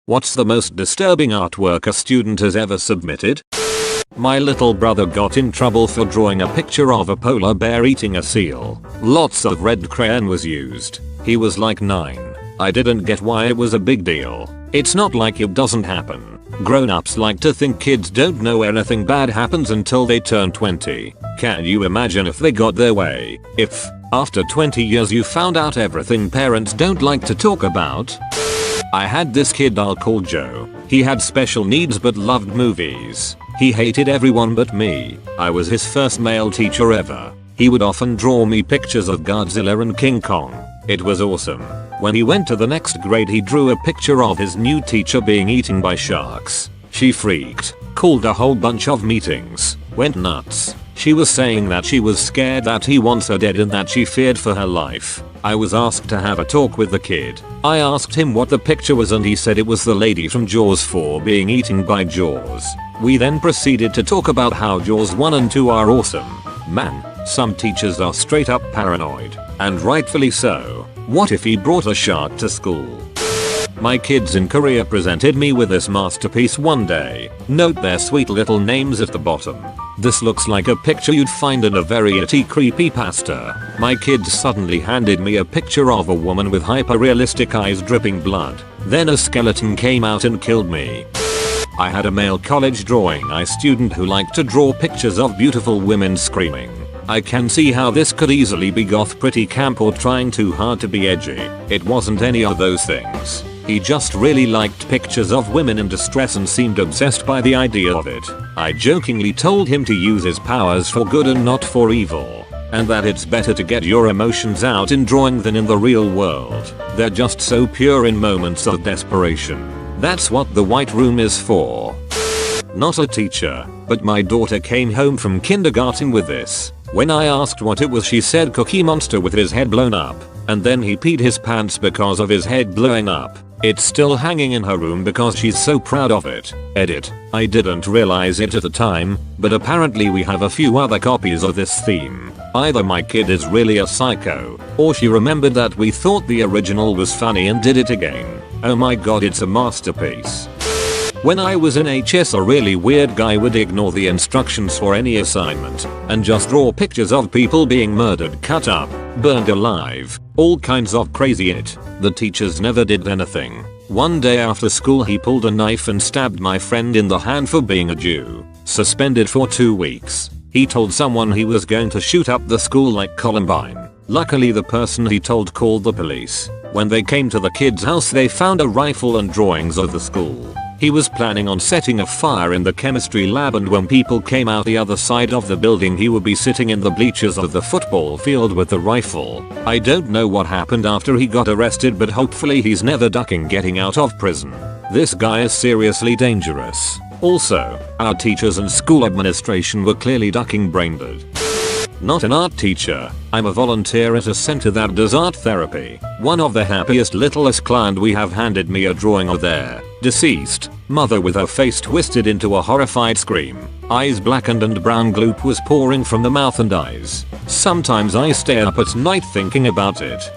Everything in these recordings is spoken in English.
What's the most disturbing artwork a student has ever submitted? My little brother got in trouble for drawing a picture of a polar bear eating a seal. Lots of red crayon was used. He was like 9. I didn't get why it was a big deal. It's not like it doesn't happen. Grown-ups like to think kids don't know anything bad happens until they turn 20. Can you imagine if they got their way? If, after 20 years you found out everything parents don't like to talk about? I had this kid I'll call Joe. He had special needs but loved movies. He hated everyone but me. I was his first male teacher ever. He would often draw me pictures of Godzilla and King Kong. It was awesome. When he went to the next grade he drew a picture of his new teacher being eaten by sharks. She freaked, called a whole bunch of meetings, went nuts. She was saying that she was scared that he wants her dead and that she feared for her life. I was asked to have a talk with the kid. I asked him what the picture was and he said it was the lady from Jaws 4 being eaten by Jaws. We then proceeded to talk about how Jaws 1 and 2 are awesome. Man, some teachers are straight up paranoid. And rightfully so. What if he brought a shark to school? My kids in Korea presented me with this masterpiece one day. Note their sweet little names at the bottom. This looks like a picture you'd find in a very itty creepypasta. My kids suddenly handed me a picture of a woman with hyper-realistic eyes dripping blood. Then a skeleton came out and killed me. I had a male college drawing eye student who liked to draw pictures of beautiful women screaming. I can see how this could easily be goth pretty camp or trying too hard to be edgy. It wasn't any of those things. He just really liked pictures of women in distress and seemed obsessed by the idea of it. I jokingly told him to use his powers for good and not for evil. And that it's better to get your emotions out in drawing than in the real world. They're just so pure in moments of desperation. That's what the white room is for. Not a teacher, but my daughter came home from kindergarten with this. When I asked what it was she said Cookie Monster with his head blown up. And then he peed his pants because of his head blowing up. It's still hanging in her room because she's so proud of it. Edit. I didn't realize it at the time, but apparently we have a few other copies of this theme. Either my kid is really a psycho, or she remembered that we thought the original was funny and did it again. Oh my god, it's a masterpiece. When I was in HS, a really weird guy would ignore the instructions for any assignment and just draw pictures of people being murdered, cut up, burned alive, all kinds of crazy shit. The teachers never did anything. One day after school he pulled a knife and stabbed my friend in the hand for being a Jew. Suspended for 2 weeks. He told someone he was going to shoot up the school like Columbine. Luckily the person he told called the police. When they came to the kid's house they found a rifle and drawings of the school. He was planning on setting a fire in the chemistry lab, and when people came out the other side of the building he would be sitting in the bleachers of the football field with the rifle. I don't know what happened after he got arrested, but hopefully he's never ducking getting out of prison. This guy is seriously dangerous. Also, our teachers and school administration were clearly ducking braindead. Not an art teacher. I'm a volunteer at a center that does art therapy. One of the happiest littlest client we have handed me a drawing of their deceased mother with her face twisted into a horrified scream. Eyes blackened and brown gloop was pouring from the mouth and eyes. Sometimes I stay up at night thinking about it.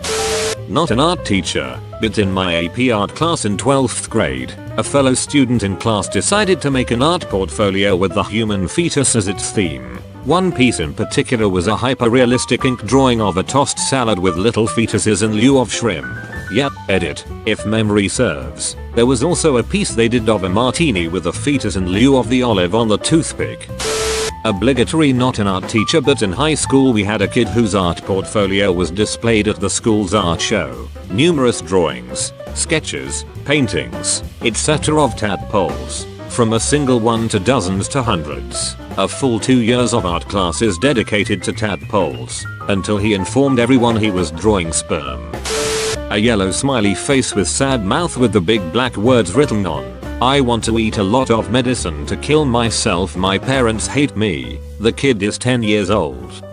Not an art teacher, but in my AP art class in 12th grade, a fellow student in class decided to make an art portfolio with the human fetus as its theme. One piece in particular was a hyper-realistic ink drawing of a tossed salad with little fetuses in lieu of shrimp. Yep, edit. If memory serves. There was also a piece they did of a martini with a fetus in lieu of the olive on the toothpick. Obligatory. Not an art teacher, but in high school we had a kid whose art portfolio was displayed at the school's art show. Numerous drawings, sketches, paintings, etc. of tadpoles. From a single one to dozens to hundreds. A full 2 years of art classes dedicated to tadpoles, until he informed everyone he was drawing sperm. A yellow smiley face with sad mouth with the big black words written on. I want to eat a lot of medicine to kill myself, my parents hate me. The kid is 10 years old.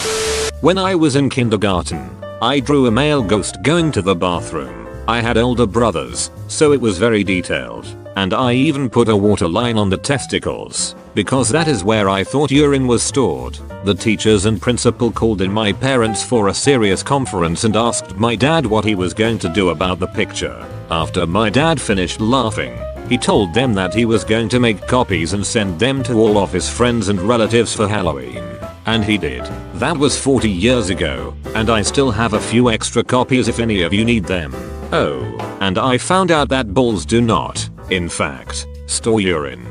When I was in kindergarten, I drew a male ghost going to the bathroom. I had older brothers, so it was very detailed. And I even put a water line on the testicles, because that is where I thought urine was stored. The teachers and principal called in my parents for a serious conference and asked my dad what he was going to do about the picture. After my dad finished laughing, he told them that he was going to make copies and send them to all of his friends and relatives for Halloween. And he did. That was 40 years ago, and I still have a few extra copies if any of you need them. Oh, and I found out that bulls do not, in fact, store urine.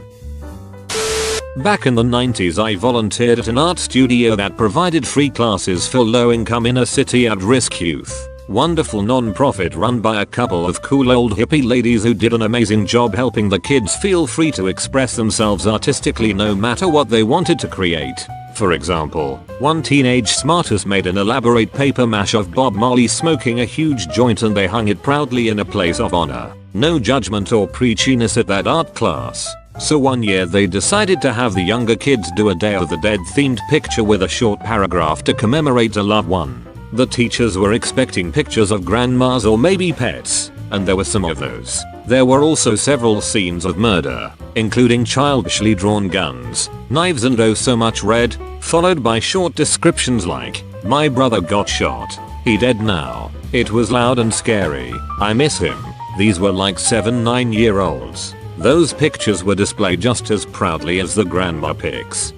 Back in the 90s I volunteered at an art studio that provided free classes for low-income inner-city at-risk youth. Wonderful non-profit run by a couple of cool old hippie ladies who did an amazing job helping the kids feel free to express themselves artistically no matter what they wanted to create. For example, one teenage smartass made an elaborate paper mache of Bob Marley smoking a huge joint and they hung it proudly in a place of honor. No judgment or preachiness at that art class. So one year they decided to have the younger kids do a Day of the Dead themed picture with a short paragraph to commemorate a loved one. The teachers were expecting pictures of grandmas or maybe pets, and there were some of those. There were also several scenes of murder, including childishly drawn guns, knives and oh so much red, followed by short descriptions like, "My brother got shot. He dead now. It was loud and scary. I miss him." These were like 7-9-year-olds. Those pictures were displayed just as proudly as the grandma pics.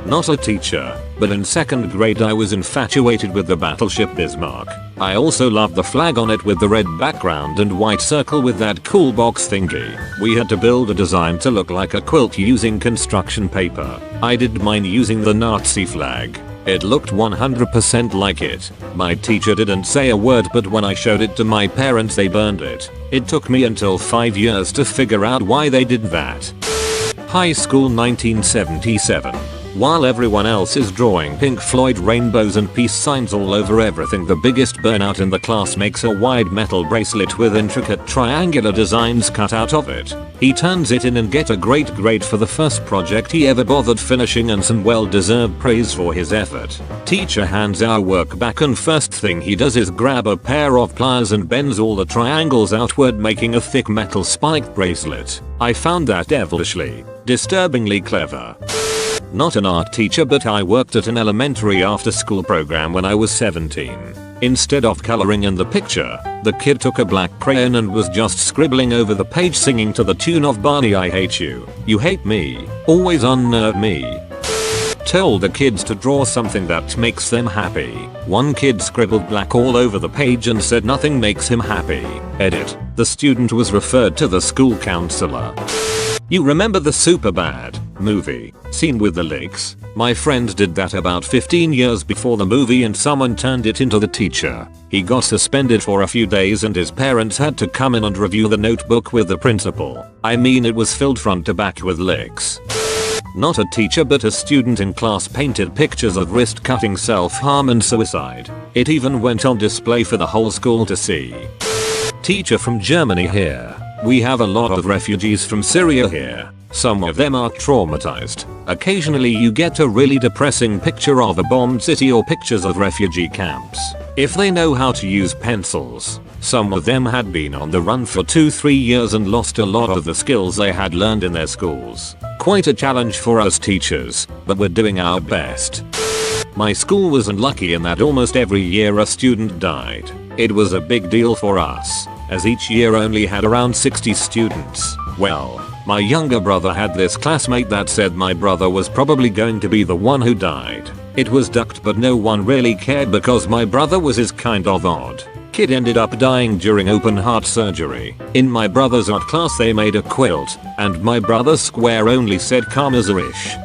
Not a teacher, but in 2nd grade I was infatuated with the battleship Bismarck. I also loved the flag on it with the red background and white circle with that cool box thingy. We had to build a design to look like a quilt using construction paper. I did mine using the Nazi flag. It looked 100% like it. My teacher didn't say a word, but when I showed it to my parents they burned it. It took me until 5 years to figure out why they did that. High school 1977. While everyone else is drawing Pink Floyd rainbows and peace signs all over everything, the biggest burnout in the class makes a wide metal bracelet with intricate triangular designs cut out of it. He turns it in and gets a great grade for the first project he ever bothered finishing and some well-deserved praise for his effort. Teacher hands our work back and first thing he does is grab a pair of pliers and bends all the triangles outward, making a thick metal spiked bracelet. I found that devilishly, disturbingly clever. Not an art teacher, but I worked at an elementary after school program when I was 17. Instead of coloring in the picture, the kid took a black crayon and was just scribbling over the page singing to the tune of Barney I hate you, you hate me, always unnerve me. Told the kids to draw something that makes them happy. One kid scribbled black all over the page and said nothing makes him happy. Edit. The student was referred to the school counselor. You remember the Superbad movie scene with the licks? My friend did that about 15 years before the movie and someone turned it into the teacher. He got suspended for a few days and his parents had to come in and review the notebook with the principal. I mean, it was filled front to back with licks. Not a teacher, but a student in class painted pictures of wrist cutting, self-harm and suicide. It even went on display for the whole school to see. Teacher from Germany here. We have a lot of refugees from Syria here. Some of them are traumatized. Occasionally you get a really depressing picture of a bombed city or pictures of refugee camps. If they know how to use pencils. Some of them had been on the run for 2-3 years and lost a lot of the skills they had learned in their schools. Quite a challenge for us teachers, but we're doing our best. My school was unlucky in that almost every year a student died. It was a big deal for us, as each year only had around 60 students. Well, my younger brother had this classmate that said my brother was probably going to be the one who died. It was ducked, but no one really cared because my brother was his kind of odd. Kid ended up dying during open heart surgery. In my brother's art class they made a quilt, and my brother's square only said "calm as a ish."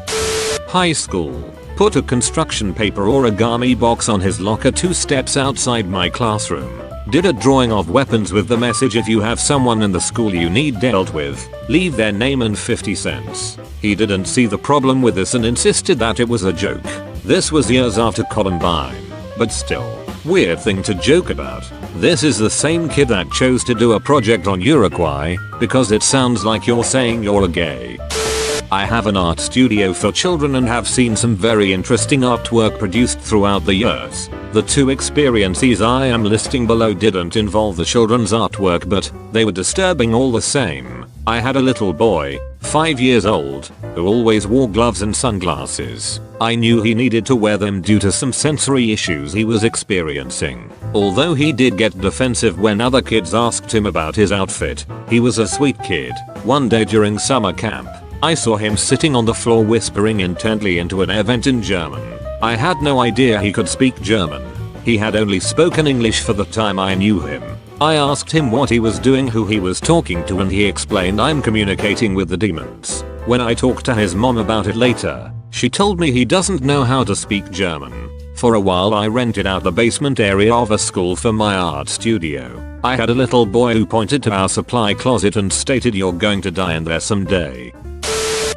High school. Put a construction paper origami box on his locker 2 steps outside my classroom. Did a drawing of weapons with the message, if you have someone in the school you need dealt with, leave their name and 50 cents. He didn't see the problem with this and insisted that it was a joke. This was years after Columbine. But still, weird thing to joke about. This is the same kid that chose to do a project on Uruguay, because it sounds like you're saying you're a gay. I have an art studio for children and have seen some very interesting artwork produced throughout the years. The 2 experiences I am listing below didn't involve the children's artwork, but they were disturbing all the same. I had a little boy, 5 years old, who always wore gloves and sunglasses. I knew he needed to wear them due to some sensory issues he was experiencing. Although he did get defensive when other kids asked him about his outfit, he was a sweet kid. One day during summer camp, I saw him sitting on the floor whispering intently into an event in German. I had no idea he could speak German. He had only spoken English for the time I knew him. I asked him what he was doing, who he was talking to, and he explained, "I'm communicating with the demons." When I talked to his mom about it later, she told me he doesn't know how to speak German. For a while I rented out the basement area of a school for my art studio. I had a little boy who pointed to our supply closet and stated, "You're going to die in there someday."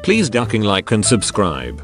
Please ducking like and subscribe.